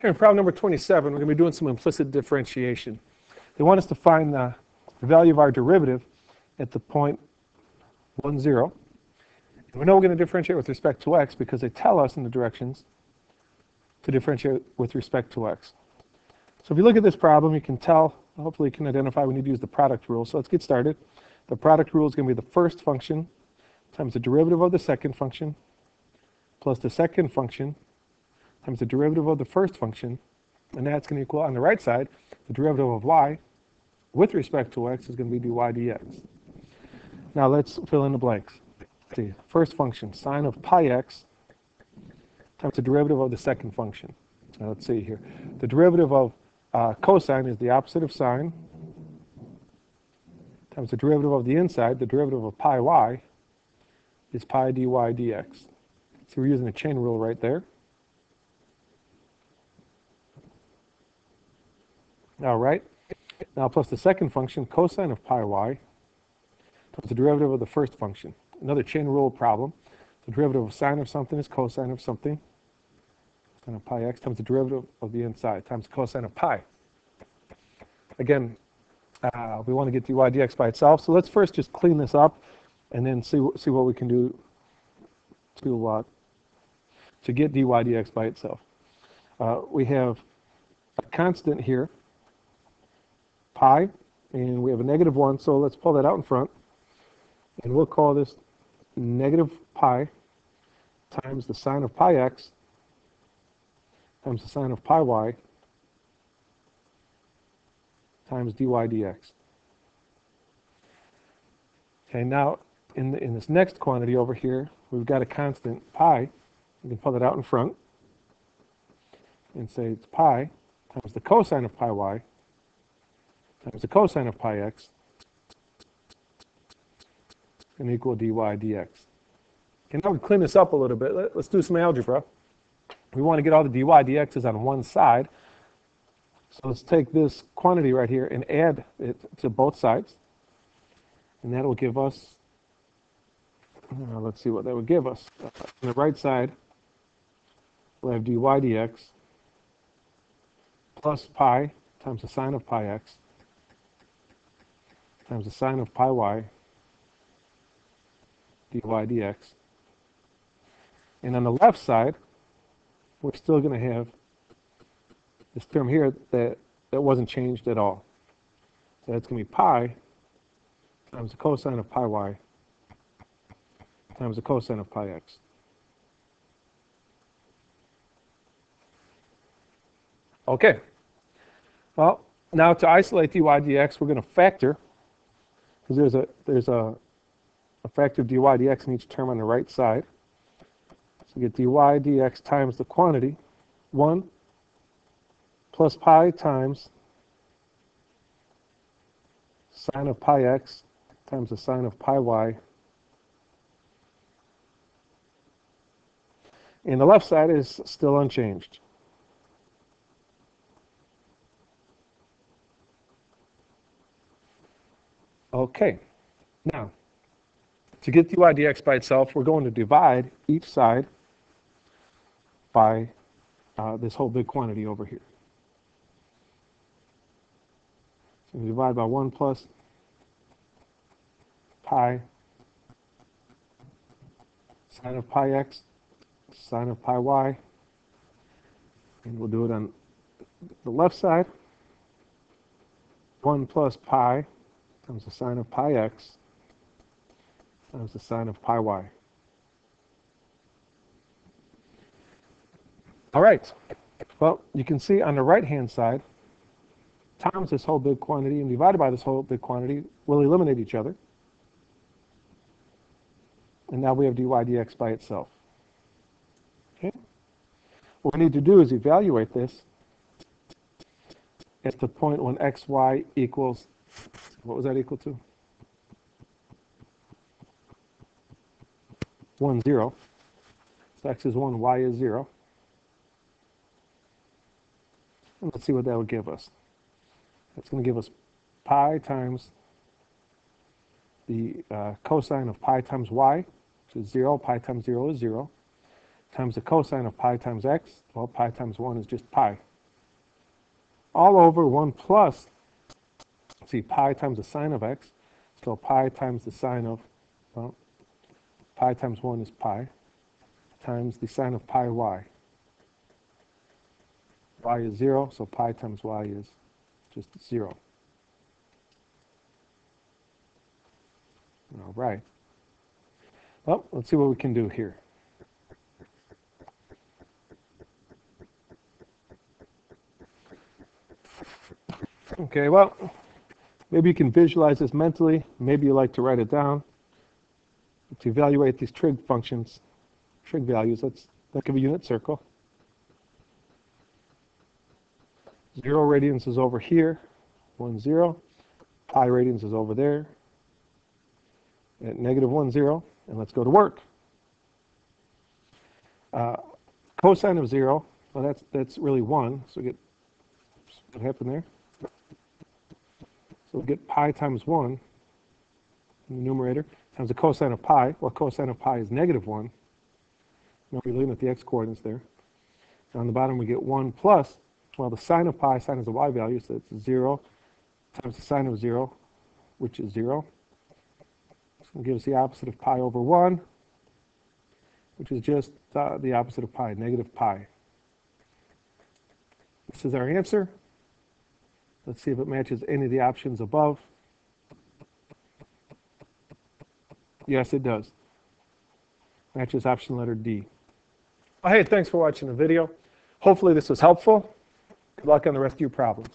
Okay, problem number 27, we're going to be doing some implicit differentiation. They want us to find the value of our derivative at the point 1, 0. And we know we're going to differentiate with respect to x because they tell us in the directions to differentiate with respect to x. So if you look at this problem, you can tell, hopefully you can identify we need to use the product rule. So let's get started. The product rule is going to be the first function times the derivative of the second function plus the second function times the derivative of the first function, and that's going to equal, on the right side, the derivative of y with respect to x is going to be dy dx. Now let's fill in the blanks. Let's see, first function, sine of pi x times the derivative of the second function. Now let's see here. The derivative of cosine is the opposite of sine times the derivative of the inside, the derivative of pi y is pi dy dx. So we're using a chain rule right there. All right. Now plus the second function, cosine of pi y times the derivative of the first function. Another chain rule problem. The derivative of sine of something is cosine of something. Sine of pi x times the derivative of the inside times cosine of pi. Again, we want to get dy dx by itself. So let's first just clean this up and then see what we can do to get dy dx by itself. We have a constant here, pi, and we have a -1, so let's pull that out in front, and we'll call this negative pi times the sine of pi x times the sine of pi y times dy dx. Okay, now in this next quantity over here, we've got a constant pi. We can pull that out in front and say it's pi times the cosine of pi y times the cosine of pi x and equal dy dx. Okay, now we clean this up a little bit. Let's do some algebra. We want to get all the dy dx's on one side. So let's take this quantity right here and add it to both sides. And that will give us, let's see what that would give us. On the right side, we'll have dy dx plus pi times the sine of pi x times the sine of pi y dy dx. And on the left side, we're still going to have this term here that wasn't changed at all. So that's going to be pi times the cosine of pi y times the cosine of pi x. Okay. Well, now to isolate dy dx, we're going to factor, because there's a factor of dy dx in each term on the right side. So we get dy dx times the quantity, 1 plus pi times sine of pi x times the sine of pi y. And the left side is still unchanged. Okay, now to get dy dx by itself, we're going to divide each side by this whole big quantity over here. So we divide by 1 plus pi sine of pi x sine of pi y, and we'll do it on the left side. 1 plus pi times the sine of pi x times the sine of pi y. All right. Well, you can see on the right-hand side, times this whole big quantity and divided by this whole big quantity will eliminate each other. And now we have dy dx by itself. Okay. What we need to do is evaluate this at the point when xy equals, what was that equal to? 1, 0. So x is 1, y is 0. And let's see what that would give us. That's going to give us pi times the cosine of pi times y, which is 0. Pi times 0 is 0. Times the cosine of pi times x. Well, pi times 1 is just pi. all over 1 plus, see, pi times the sine of x, so pi times the sine of, well, pi times 1 is pi, times the sine of pi y. Y is 0, so pi times y is just 0. All right. Well, let's see what we can do here. Okay, well, maybe you can visualize this mentally. Maybe you like to write it down. To evaluate these trig functions, trig values, let's think of a unit circle. 0 radians is over here, 1, 0. Pi radians is over there, at negative 1, 0. And let's go to work. Cosine of 0, well, that's really 1. So we get, what happened there? So we get pi times 1 in the numerator times the cosine of pi. Well, cosine of pi is negative 1. Now we're looking at the x-coordinates there. And on the bottom we get 1 plus, well, the sine of pi, sine is the y value, so it's 0 times the sine of 0, which is 0. So it gives us the opposite of pi over 1, which is just the opposite of pi, negative pi. This is our answer. Let's see if it matches any of the options above. Yes, it does. Matches option letter D. Well, hey, thanks for watching the video. Hopefully this was helpful. Good luck on the rest of your problems.